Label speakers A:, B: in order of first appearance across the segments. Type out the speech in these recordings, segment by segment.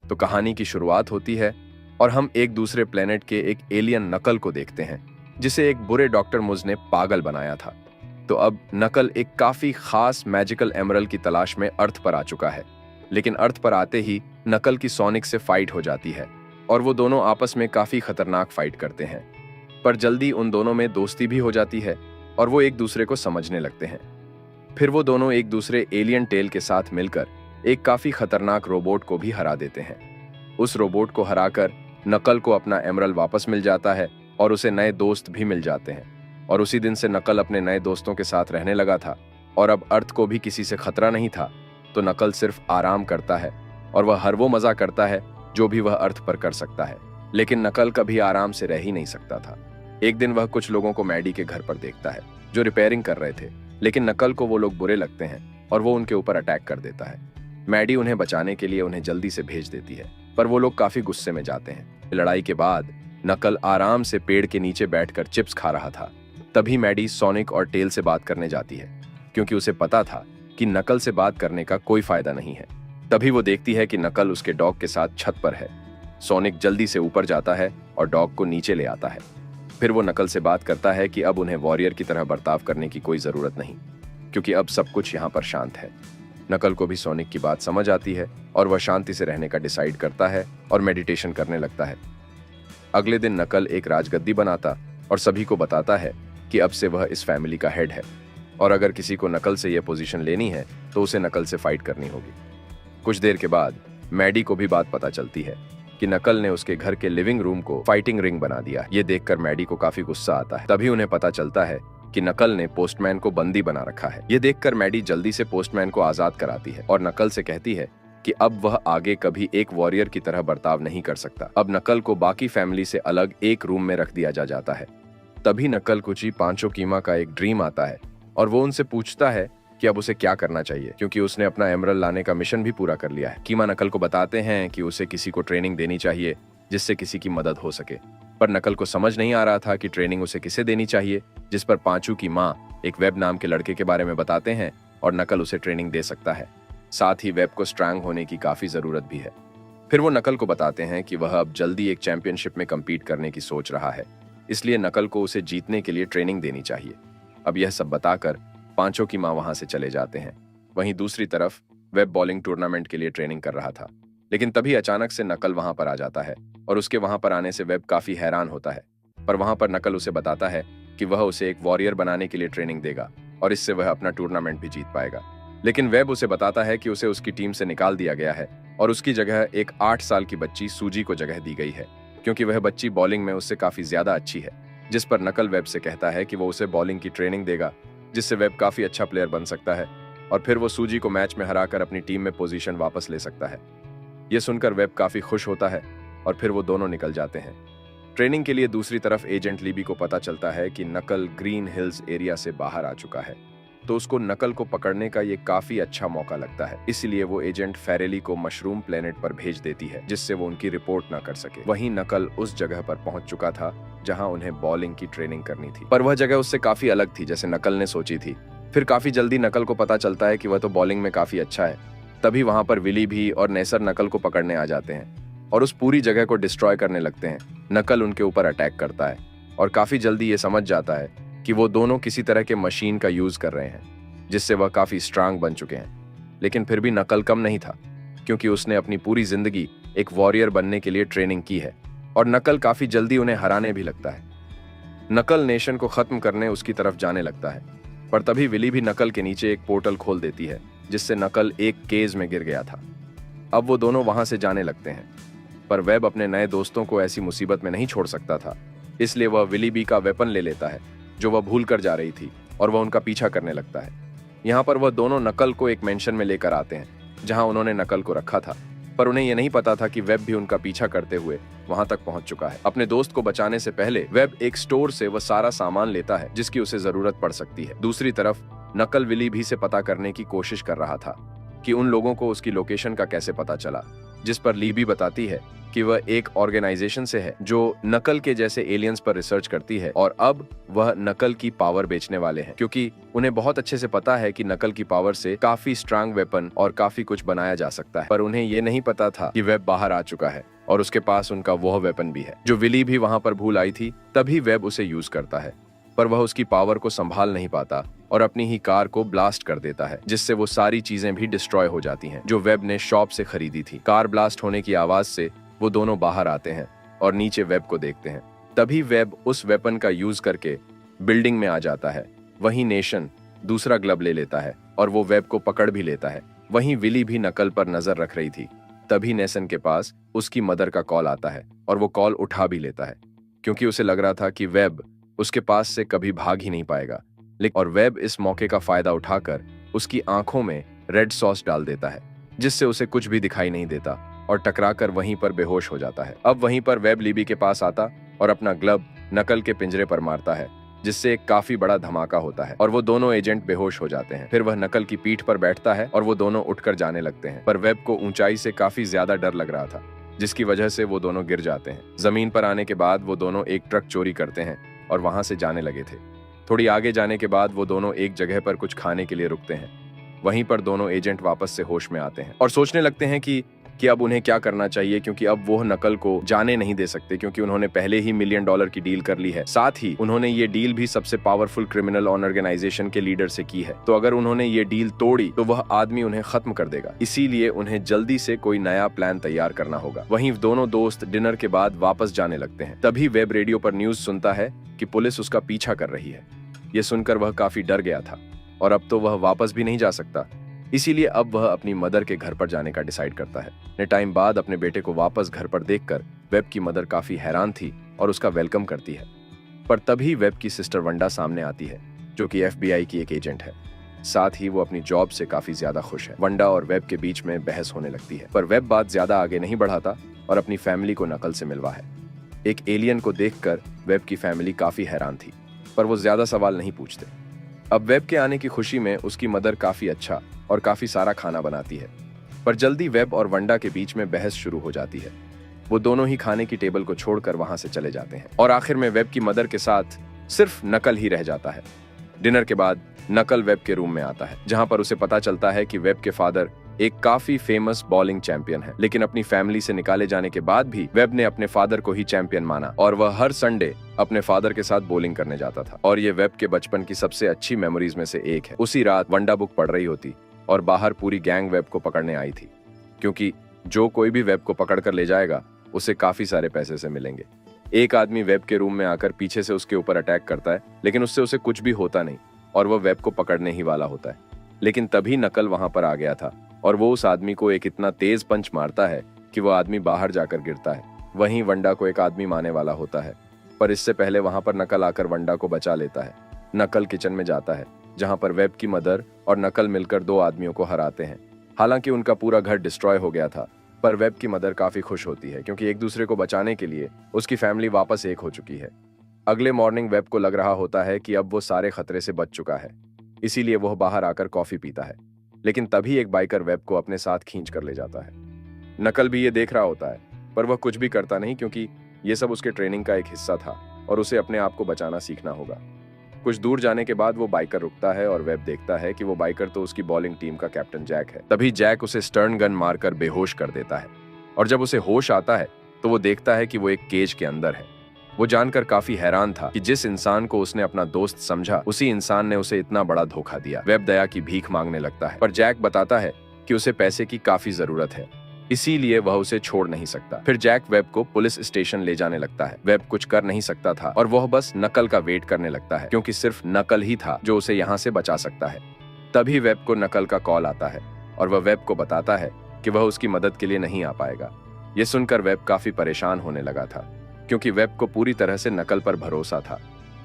A: तो कहानी की शुरुआत होती है और हम एक दूसरे प्लेनेट के एक एलियन नकल को देखते हैं जिसे एक बुरे डॉक्टर मुज ने पागल बनाया था। तो अब नकल एक काफी खास मैजिकल एमरल्ड की तलाश में अर्थ पर आ चुका है, लेकिन अर्थ पर आते ही नकल की सोनिक से फाइट हो जाती है और वो दोनों आपस में काफी खतरनाक फाइट करते हैं। पर जल्दी उन दोनों में दोस्ती भी हो जाती है और वो एक दूसरे को समझने लगते हैं। फिर वो दोनों एक दूसरे एलियन टेल के साथ मिलकर एक काफी खतरनाक रोबोट को भी हरा देते हैं। उस रोबोट को हराकर नकल को अपना एमरल्ड वापस मिल जाता है और उसे नए दोस्त भी मिल जाते हैं। और उसी दिन से नकल अपने नए दोस्तों के साथ रहने लगा था और अब अर्थ को भी किसी से खतरा नहीं था। तो नकल सिर्फ आराम करता है और वह हर वो मजा करता है जो भी वह अर्थ पर कर सकता है। लेकिन नकल कभी आराम से रह ही नहीं सकता था। एक दिन वह कुछ लोगों को मैडी के घर पर देखता है जो रिपेयरिंग कर रहे थे, लेकिन नकल को वो लोग बुरे लगते हैं और वो उनके ऊपर अटैक कर देता है। मैडी उन्हें बचाने के लिए उन्हें जल्दी से भेज देती है, पर वो लोग काफी गुस्से में जाते हैं। लड़ाई के बाद नकल आराम से पेड़ के नीचे बैठकर चिप्स खा रहा था। तभी मैडी सोनिक और टेल से बात करने जाती है, क्योंकि उसे पता था कि नकल से बात करने का कोई फायदा नहीं है। तभी वो देखती है कि नकल उसके डॉग के साथ छत पर है। सोनिक जल्दी से ऊपर जाता है और डॉग को नीचे ले आता है। फिर वो नकल से बात करता है कि अब उन्हें वॉरियर की तरह बर्ताव करने की कोई जरूरत नहीं, क्योंकि अब सब कुछ यहाँ पर शांत है। नकल को भी सोनिक की बात समझ आती है और वह शांति से रहने का डिसाइड करता है और मेडिटेशन करने लगता है। अगले दिन नकल एक राजगद्दी बनाता और सभी को बताता है कि अब से वह इस फैमिली का हेड है और अगर किसी को नकल से यह पोजीशन लेनी है तो उसे नकल से फाइट करनी होगी। कुछ देर के बाद मैडी को भी बात पता चलती है कि नकल ने उसके घर के लिविंग रूम को फाइटिंग रिंग बना दिया। ये देखकर मैडी को काफी गुस्सा आता है। तभी उन्हें पता चलता है कि नकल ने पोस्टमैन को बंदी बना रखा है। ये देखकर मैडी जल्दी से पोस्टमैन को आजाद कराती है और नकल से कहती है कि अब वह आगे कभी एक वॉरियर की तरह बर्ताव नहीं कर सकता। अब नकल को बाकी फैमिली से अलग एक रूम में रख दिया जाता है। तभी नकल को जी पांचों कीमा का एक ड्रीम आता है और वो उनसे पूछता है कि अब उसे क्या करना चाहिए, क्योंकि उसने अपना एमरल्ड लाने का मिशन भी पूरा कर लिया है। कीमा नकल को बताते हैं कि उसे किसी को ट्रेनिंग देनी चाहिए जिससे किसी की मदद हो सके। पर नकल को समझ नहीं आ रहा था कि ट्रेनिंग उसे किसे देनी चाहिए, जिस पर पांचू की माँ एक वेब नाम के लड़के के बारे में बताते हैं और नकल उसे ट्रेनिंग दे सकता है। साथ ही वेब को स्ट्रांग होने की काफी जरूरत भी है। फिर वो नकल को बताते हैं कि वह अब जल्दी एक चैंपियनशिप में कम्पीट करने की सोच रहा है, इसलिए नकल को उसे जीतने के लिए ट्रेनिंग देनी चाहिए। अब यह सब बताकर पांचों की माँ वहां से चले जाते हैं। वहीं दूसरी तरफ वेब बॉलिंग टूर्नामेंट के लिए ट्रेनिंग कर रहा था, लेकिन तभी अचानक से नकल वहां पर आ जाता है और उसके वहां पर आने से वेब काफी हैरान होता है। पर वहां पर नकल उसे बताता है कि वह उसे एक वॉरियर बनाने के लिए ट्रेनिंग देगा और इससे वह अपना टूर्नामेंट भी जीत पाएगा। लेकिन वेब उसे बताता है कि उसे उसकी टीम से निकाल दिया गया है और उसकी जगह एक 8 साल की बच्ची सूजी को जगह दी गई है, क्योंकि वह बच्ची बॉलिंग में उससे काफी ज्यादा अच्छी है। जिस पर नकल वेब से कहता है कि वो उसे बॉलिंग की ट्रेनिंग देगा, जिससे वेब काफी अच्छा प्लेयर बन सकता है और फिर वो सूजी को मैच में हराकर अपनी टीम में पोजीशन वापस ले सकता है। यह सुनकर वेब काफी खुश होता है और फिर वो दोनों निकल जाते हैं ट्रेनिंग के लिए। दूसरी तरफ एजेंट लीबी को पता चलता है कि नकल ग्रीन हिल्स एरिया से बाहर आ चुका है, तो उसको नकल को पकड़ने का ये काफी अच्छा मौका लगता है। इसलिए वो एजेंट फेरेली को मशरूम प्लेनेट पर भेज देती है, जिससे वो उनकी रिपोर्ट ना कर सके। वहीं नकल उस जगह पर पहुंच चुका था जहां उन्हें बॉलिंग की ट्रेनिंग करनी थी, पर वह जगह उससे काफी अलग थी जैसे नकल ने सोची थी। फिर काफी जल्दी नकल को पता चलता है कि वह तो बॉलिंग में काफी अच्छा है। तभी वहां पर विली भी और नेसर नकल को पकड़ने आ जाते हैं और उस पूरी जगह को डिस्ट्रॉय करने लगते हैं। नकल उनके ऊपर अटैक करता है और काफी जल्दी ये समझ जाता है कि वो दोनों किसी तरह के मशीन का यूज कर रहे हैं, जिससे वह काफी स्ट्रांग बन चुके हैं। लेकिन फिर भी नकल कम नहीं था, क्योंकि उसने अपनी पूरी जिंदगी एक वॉरियर बनने के लिए ट्रेनिंग की है और नकल काफी जल्दी उन्हें हराने भी लगता है। नकल नेशन को खत्म करने उसकी तरफ जाने लगता है, पर तभी विली भी नकल के नीचे एक पोर्टल खोल देती है, जिससे नकल एक केज में गिर गया था। अब वो दोनों वहां से जाने लगते हैं, पर वेब अपने नए दोस्तों को ऐसी मुसीबत में नहीं छोड़ सकता था, इसलिए वह विली बी का वेपन ले लेता है जो वह भूल कर जा रही थी और वह उनका पीछा करने लगता है। यहाँ पर वह दोनों नकल को एक मेंशन में लेकर आते हैं जहाँ उन्होंने नकल को रखा था, पर उन्हें यह नहीं पता था कि वेब भी उनका पीछा करते हुए वहां तक पहुंच चुका है। अपने दोस्त को बचाने से पहले वेब एक स्टोर से वह सारा सामान लेता है जिसकी उसे जरूरत पड़ सकती है। दूसरी तरफ नकल विली भी से पता करने की कोशिश कर रहा था कि उन लोगों को उसकी लोकेशन का कैसे पता चला, जिस पर लीबी बताती है कि वह एक ऑर्गेनाइजेशन से है जो नकल के जैसे एलियंस पर रिसर्च करती है और अब वह नकल की पावर बेचने वाले हैं, क्योंकि उन्हें बहुत अच्छे से पता है कि नकल की पावर से काफी स्ट्रांग वेपन और काफी कुछ बनाया जा सकता है। पर उन्हें ये नहीं पता था कि वेब बाहर आ चुका है और उसके पास उनका वह वेपन भी है जो विली भी वहां पर भूल आई थी। तभी वेब उसे यूज करता है, पर वह उसकी पावर को संभाल नहीं पाता और अपनी ही कार को ब्लास्ट कर देता है, जिससे वो सारी चीजें भी डिस्ट्रॉय हो जाती हैं जो वेब ने शॉप से खरीदी थी। कार ब्लास्ट होने की आवाज से वो दोनों बाहर आते हैं और नीचे वेब को देखते हैं। तभी वेब उस वेपन का यूज करके बिल्डिंग में आ जाता है। वहीं नेशन दूसरा ग्लब ले लेता है और वो वेब को पकड़ भी लेता है। वहीं विली भी नकल पर नजर रख रही थी। तभी नेसन के पास उसकी मदर का कॉल आता है और वो कॉल उठा भी लेता है, क्योंकि उसे लग रहा था कि वेब उसके पास से कभी भाग ही नहीं पाएगा। और वेब इस मौके का फायदा उठाकर उसकी आंखों में रेड सॉस डाल देता है, जिससे उसे कुछ भी दिखाई नहीं देता और टकराकर वहीं पर बेहोश हो जाता है। अब वहीं पर वेब लिबी के पास आता और अपना ग्लब नकल के पिंजरे पर मारता है, जिससे एक काफी बड़ा धमाका होता है और वो दोनों एजेंट बेहोश हो जाते हैं। फिर वह नकल की पीठ पर बैठता है और वो दोनों उठकर जाने लगते हैं। पर वेब को ऊंचाई से काफी ज्यादा डर लग रहा था, जिसकी वजह से वो दोनों गिर जाते हैं। जमीन पर आने के बाद वो दोनों एक ट्रक चोरी करते हैं और वहां से जाने लगे थे। थोड़ी आगे जाने के बाद वो दोनों एक जगह पर कुछ खाने के लिए रुकते हैं। वहीं पर दोनों एजेंट वापस से होश में आते हैं और सोचने लगते हैं कि अब उन्हें क्या करना चाहिए, क्योंकि अब वो नकल को जाने नहीं दे सकते, क्योंकि उन्होंने पहले ही $1 मिलियन की डील कर ली है। साथ ही उन्होंने ये डील भी सबसे पावरफुल क्रिमिनल ऑर्गेनाइजेशन के लीडर से की है। तो अगर उन्होंने ये डील तोड़ी तो वह आदमी उन्हें खत्म कर देगा। इसीलिए उन्हें जल्दी से कोई नया प्लान तैयार करना होगा। वहीं दोनों दोस्त डिनर के बाद वापस जाने लगते हैं। तभी वेब रेडियो पर न्यूज सुनता है कि पुलिस उसका पीछा कर रही है। ये सुनकर वह काफी डर गया था और अब तो वह वापस भी नहीं जा सकता। इसीलिए अब वह अपनी मदर के घर पर जाने का डिसाइड करता है। ने टाइम बाद अपने बेटे को वापस घर पर देखकर वेब की मदर काफी हैरान थी और उसका वेलकम करती है। पर तभी वेब की सिस्टर वंडा सामने आती है, जो कि FBI की एक एजेंट है। साथ ही वो अपनी जॉब से काफी ज्यादा खुश है। वंडा और वेब के बीच में बहस होने लगती है, पर वेब बात ज्यादा आगे नहीं बढ़ाता और अपनी फैमिली को नकल से मिलवा है। एक एलियन को देखकर वेब की फैमिली काफी हैरान थी, पर वो ज्यादा सवाल नहीं पूछते। अब वेब के आने की खुशी में उसकी मदर काफी अच्छा और काफी सारा खाना बनाती है। पर जल्दी वेब और वंडा के बीच में बहस शुरू हो जाती है। वो दोनों ही खाने की टेबल को छोड़कर वहां से चले जाते हैं और आखिर में वेब की मदर के साथ सिर्फ नकल ही रह जाता है। डिनर के बाद नकल वेब के रूम में आता है, जहां पर उसे पता चलता है कि वेब के फादर एक काफी फेमस बॉलिंग चैंपियन है। लेकिन अपनी फैमिली से निकाले जाने के बाद भी वेब ने अपने फादर को ही चैंपियन माना और वह हर संडे अपने फादर के साथ बॉलिंग करने जाता था। और ये वेब के बचपन की सबसे अच्छी मेमोरीज में से एक है। उसी रात वंडा बुक पढ़ रही होती और बाहर पूरी गैंग वेब को पकड़ने आई थी, क्योंकि जो कोई भी वेब को पकड़ कर ले जाएगा उसे काफी सारे पैसे से मिलेंगे। एक आदमी वेब के रूम में आकर पीछे से उसके ऊपर अटैक करता है, लेकिन उससे उसे कुछ भी होता नहीं और वह वेब को पकड़ने ही वाला होता है। लेकिन तभी नकल वहां पर आ गया था और वो उस आदमी को एक इतना तेज पंच मारता है कि वो आदमी बाहर जाकर गिरता है। वहीं वंडा को एक आदमी मारने वाला होता है, पर इससे पहले वहां पर नकल आकर वंडा को बचा लेता है। नकल किचन में जाता है, जहां पर वेब की मदर और नकल मिलकर 2 आदमियों को हराते हैं। हालांकि उनका पूरा घर डिस्ट्रॉय हो गया था, पर वेब की मदर काफी खुश होती है, क्योंकि एक दूसरे को बचाने के लिए उसकी फैमिली वापस एक हो चुकी है। अगले मॉर्निंग वेब को लग रहा होता है कि अब वो सारे खतरे से बच चुका है, इसीलिए वह बाहर आकर कॉफी पीता है। लेकिन तभी एक बाइकर वेब को अपने साथ खींच कर ले जाता है। नकल भी ये देख रहा होता है, पर वह कुछ भी करता नहीं, क्योंकि ये सब उसके ट्रेनिंग का एक हिस्सा था और उसे अपने आप को बचाना सीखना होगा। कुछ दूर जाने के बाद वो बाइकर रुकता है और वेब देखता है कि वो बाइकर तो उसकी बॉलिंग टीम का कैप्टन जैक है। तभी जैक उसे स्टर्न गन मारकर बेहोश कर देता है और जब उसे होश आता है तो वो देखता है कि वो एक केज के अंदर है। वो जानकर काफी हैरान था कि जिस इंसान को उसने अपना दोस्त समझा, उसी इंसान ने उसे इतना बड़ा धोखा दिया। वेब दया की भीख मांगने लगता है, पर जैक बताता है कि उसे पैसे की काफी जरूरत है, इसीलिए वह उसे छोड़ नहीं सकता। फिर जैक वेब को पुलिस स्टेशन ले जाने लगता है। वेब कुछ कर नहीं सकता था और वह बस नकल का वेट करने लगता है, क्योंकि सिर्फ नकल ही था जो उसे यहाँ से बचा सकता है। तभी वेब को नकल का कॉल आता है और वह वेब को बताता है कि वह उसकी मदद के लिए नहीं आ पाएगा। ये सुनकर वेब काफी परेशान होने लगा था, क्योंकि वेब को पूरी तरह से नकल पर भरोसा था।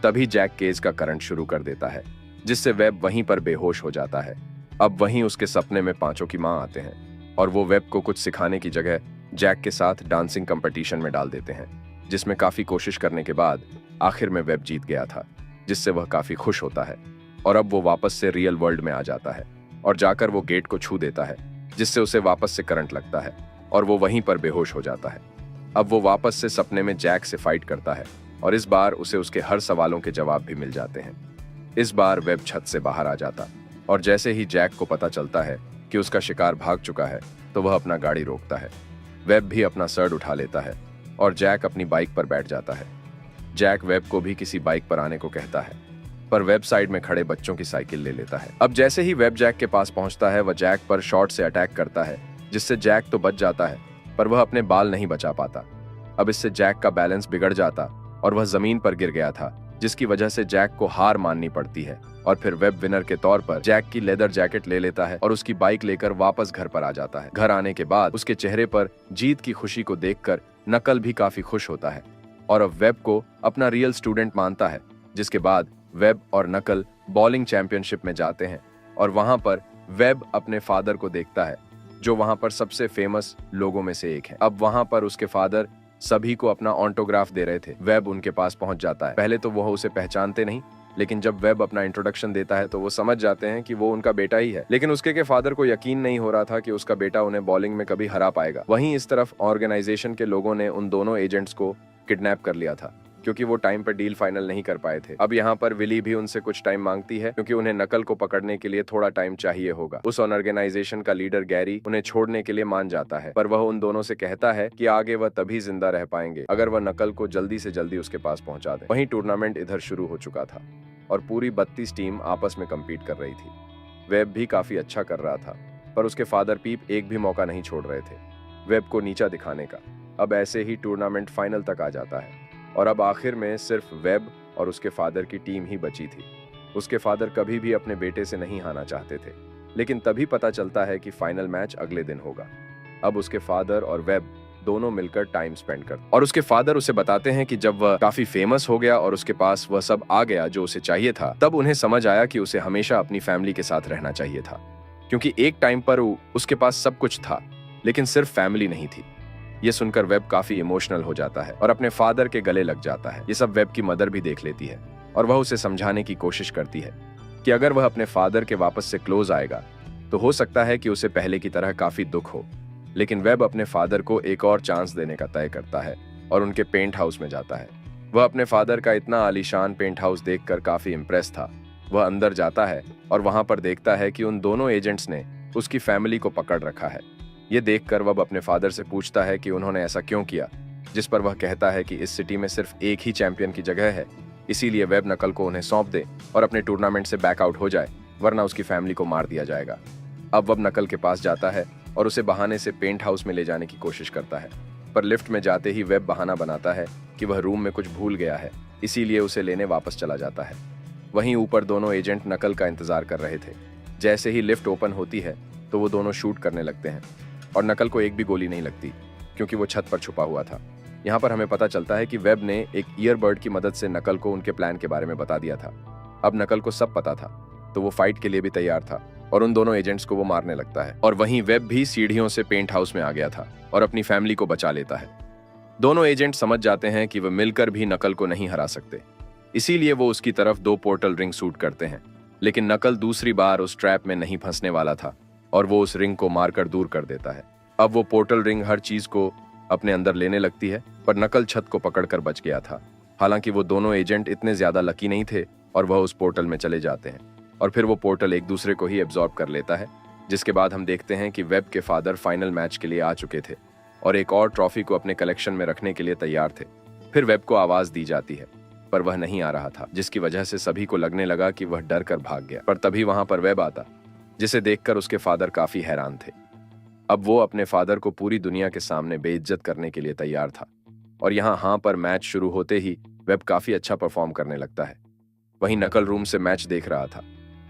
A: तभी जैक केज का करंट शुरू कर देता है, जिससे वेब वहीं पर बेहोश हो जाता है। अब वहीं उसके सपने में पांचों की मां आते हैं और वो वेब को कुछ सिखाने की जगह जैक के साथ डांसिंग कंपटीशन में डाल देते हैं, जिसमें काफी कोशिश करने के बाद आखिर में वेब जीत गया था, जिससे वह काफी खुश होता है और अब वो वापस से रियल वर्ल्ड में आ जाता है और जाकर वो गेट को छू देता है, जिससे उसे वापस से करंट लगता है और वो वहीं पर बेहोश हो जाता है। अब वो वापस से सपने में जैक से फाइट करता है और इस बार उसे उसके हर सवालों के जवाब भी मिल जाते हैं। इस बार वेब छत से बाहर आ जाता और जैसे ही जैक को पता चलता है कि उसका शिकार भाग चुका है तो वह अपना गाड़ी रोकता है। वेब भी अपना सर्ड उठा लेता है और जैक अपनी बाइक पर बैठ जाता है। जैक वेब को भी किसी बाइक पर आने को कहता है, पर वेब साइड में खड़े बच्चों की साइकिल ले लेता है। अब जैसे ही वेब जैक के पास पहुंचता है वह जैक पर शॉट से अटैक करता है, जिससे जैक तो बच जाता है पर वह अपने बाल नहीं बचा पाता। अब इससे जैक का बैलेंस बिगड़ जाता और वह जमीन पर गिर गया था, जिसकी वजह से जैक को हार माननी पड़ती है और फिर वेब विनर के तौर पर जैक की लेदर जैकेट ले लेता है और उसकी बाइक लेकर वापस घर पर आ जाता है। घर आने के बाद उसके चेहरे पर जीत की खुशी को देखकर नकल भी काफी खुश होता है और अब वेब को अपना रियल स्टूडेंट मानता है। जिसके बाद वेब और नकल बॉलिंग चैंपियनशिप में जाते हैं और वहां पर वेब अपने फादर को देखता है, जो वहां पर सबसे फेमस लोगों में से एक है। अब वहां पर उसके फादर सभी को अपना ऑटोग्राफ दे रहे थे। वेब उनके पास पहुंच जाता है। पहले तो वह उसे पहचानते नहीं, लेकिन जब वेब अपना इंट्रोडक्शन देता है तो वो समझ जाते हैं कि वो उनका बेटा ही है। लेकिन उसके के फादर को यकीन नहीं हो रहा था कि उसका बेटा उन्हें बॉलिंग में कभी हरा पाएगा। वहीं इस तरफ ऑर्गेनाइजेशन के लोगों ने उन दोनों एजेंट्स को किडनैप कर लिया था क्योंकि वो टाइम पर डील फाइनल नहीं कर पाए थे। अब यहाँ पर विली भी उनसे कुछ टाइम मांगती है क्योंकि उन्हें नकल को पकड़ने के लिए थोड़ा टाइम चाहिए होगा। उस ऑर्गेनाइजेशन का लीडर गैरी उन्हें छोड़ने के लिए मान जाता है, पर वह उन दोनों से कहता है कि आगे वह तभी जिंदा रह पाएंगे अगर वह नकल को जल्दी से जल्दी उसके पास पहुंचा दे। वहीं टूर्नामेंट इधर शुरू हो चुका था और पूरी 32 टीम आपस में कम्पीट कर रही थी। वेब भी काफी अच्छा कर रहा था, पर उसके फादर पीप एक भी मौका नहीं छोड़ रहे थे वेब को नीचा दिखाने का। अब ऐसे ही टूर्नामेंट फाइनल तक आ जाता है और अब आखिर में सिर्फ वेब और उसके फादर की टीम ही बची थी। उसके फादर कभी भी अपने बेटे से नहीं हारना चाहते थे, लेकिन तभी पता चलता है कि फाइनल मैच अगले दिन होगा। अब उसके फादर और वेब दोनों मिलकर टाइम स्पेंड करते और उसके फादर उसे बताते हैं कि जब वह काफी फेमस हो गया और उसके पास वह सब आ गया जो उसे चाहिए था, तब उन्हें समझ आया कि उसे हमेशा अपनी फैमिली के साथ रहना चाहिए था, क्योंकि एक टाइम पर उसके पास सब कुछ था लेकिन सिर्फ फैमिली नहीं थी। ये सुनकर वेब काफी इमोशनल हो जाता है और अपने फादर के गले लग जाता है। ये सब वेब की मदर भी देख लेती है और वह उसे समझाने की कोशिश करती है कि अगर वह अपने फादर के वापस से क्लोज आएगा तो हो सकता है कि उसे पहले की तरह काफी दुख हो। लेकिन वेब अपने फादर को एक और चांस देने का तय करता है और उनके पेंट हाउस में जाता है। वह अपने फादर का इतना आलीशान पेंट हाउस देखकर काफी इम्प्रेस था। वह अंदर जाता है और वहां पर देखता है कि उन दोनों एजेंट्स ने उसकी फैमिली को पकड़ रखा है। ये देखकर वह अपने फादर से पूछता है कि उन्होंने ऐसा क्यों किया, जिस पर वह कहता है कि इस सिटी में सिर्फ एक ही चैंपियन की जगह है, इसीलिए वेब नकल को उन्हें सौंप दे और अपने टूर्नामेंट से बैकआउट हो जाए, वरना उसकी फैमिली को मार दिया जाएगा। अब वह नकल के पास जाता है और उसे बहाने से पेंट हाउस में ले जाने की कोशिश करता है, पर लिफ्ट में जाते ही वेब बहाना बनाता है कि वह रूम में कुछ भूल गया है, इसीलिए उसे लेने वापस चला जाता है। वहीं ऊपर दोनों एजेंट नकल का इंतजार कर रहे थे। जैसे ही लिफ्ट ओपन होती है तो वो दोनों शूट करने लगते हैं और नकल को एक भी गोली नहीं लगती क्योंकि वो छत पर छुपा हुआ था। यहाँ पर हमें पता चलता है कि वेब ने एक ईयरबर्ड की मदद से नकल को उनके प्लान के बारे में बता दिया था। अब नकल को सब पता था तो वो फाइट के लिए भी तैयार था और उन दोनों एजेंट्स को वो मारने लगता है। और वहीं वेब भी सीढ़ियों से पेंट हाउस में आ गया था और अपनी फैमिली को बचा लेता है। दोनों एजेंट समझ जाते हैं कि वे मिलकर भी नकल को नहीं हरा सकते, इसीलिए वो उसकी तरफ 2 पोर्टल रिंग शूट करते हैं। लेकिन नकल दूसरी बार उस ट्रैप में नहीं फंसने वाला था और वो उस रिंग को मारकर दूर कर देता है। अब वो पोर्टल रिंग हर चीज को अपने अंदर लेने लगती है, पर नकल छत को पकड़कर बच गया था। हालांकि वो दोनों एजेंट इतने ज्यादा लकी नहीं थे और वह उस पोर्टल में चले जाते हैं और फिर वो पोर्टल एक दूसरे को ही एब्जॉर्ब कर लेता है। जिसके बाद हम देखते हैं कि वेब के फादर फाइनल मैच के लिए आ चुके थे और एक और ट्रॉफी को अपने कलेक्शन में रखने के लिए तैयार थे। फिर वेब को आवाज दी जाती है, पर वह नहीं आ रहा था, जिसकी वजह से सभी को लगने लगा कि वह डर कर भाग गया। पर तभी वहां पर वेब आता, जिसे देखकर उसके फादर काफी हैरान थे। अब वो अपने फादर को पूरी दुनिया के सामने बेइज्जत करने के लिए तैयार था और यहाँ पर मैच शुरू होते ही वेब काफी अच्छा परफॉर्म करने लगता है। वहीं नकल रूम से मैच देख रहा था,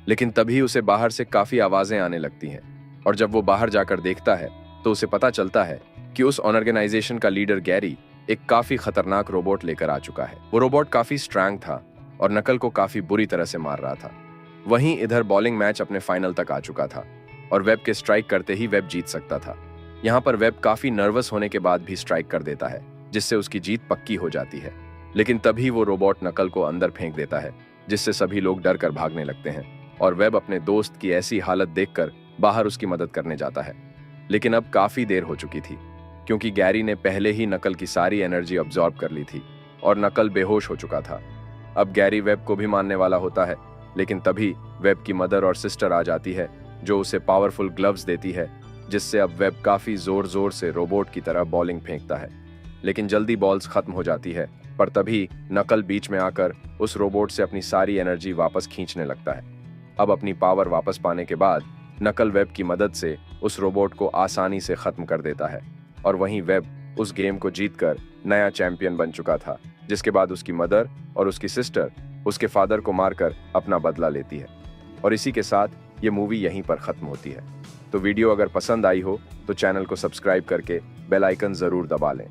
A: लेकिन तभी उसे बाहर से काफी आवाजें आने लगती हैं और जब वो बाहर जाकर देखता है तो उसे पता चलता है कि उस ऑर्गेनाइजेशन का लीडर गैरी एक काफी खतरनाक रोबोट लेकर आ चुका है। वो रोबोट काफी स्ट्रांग था और नकल को काफी बुरी तरह से मार रहा था। वहीं इधर बॉलिंग मैच अपने फाइनल तक आ चुका था और वेब के स्ट्राइक करते ही वेब जीत सकता था। यहाँ पर वेब काफी नर्वस होने के बाद भी स्ट्राइक कर देता है, जिससे उसकी जीत पक्की हो जाती है। लेकिन तभी वो रोबोट नकल को अंदर फेंक देता है, जिससे सभी लोग डर कर भागने लगते हैं और वेब अपने दोस्त की ऐसी हालत देखकर बाहर उसकी मदद करने जाता है। लेकिन अब काफी देर हो चुकी थी क्योंकि गैरी ने पहले ही नकल की सारी एनर्जी अब्जॉर्ब कर ली थी और नकल बेहोश हो चुका था। अब गैरी वेब को भी मारने वाला होता है, लेकिन तभी वेब की मदर और सिस्टर आ जाती है जो उसे पावरफुल ग्लव्स देती है, जिससे अब वेब काफी जोर जोर से रोबोट की तरह बॉलिंग फेंकता है। लेकिन जल्दी बॉल्स खत्म हो जाती है, पर तभी नकल बीच में आकर उस रोबोट से अपनी सारी एनर्जी वापस खींचने लगता है। अब अपनी पावर वापस पाने के बाद नकल वेब की मदद से उस रोबोट को आसानी से खत्म कर देता है और वहीं वेब उस गेम को जीतकर नया चैंपियन बन चुका था, जिसके बाद उसकी मदर और उसकी सिस्टर उसके फादर को मारकर अपना बदला लेती है। और इसी के साथ ये मूवी यहीं पर खत्म होती है। तो वीडियो अगर पसंद आई हो तो चैनल को सब्सक्राइब करके बेल आइकन जरूर दबा लें।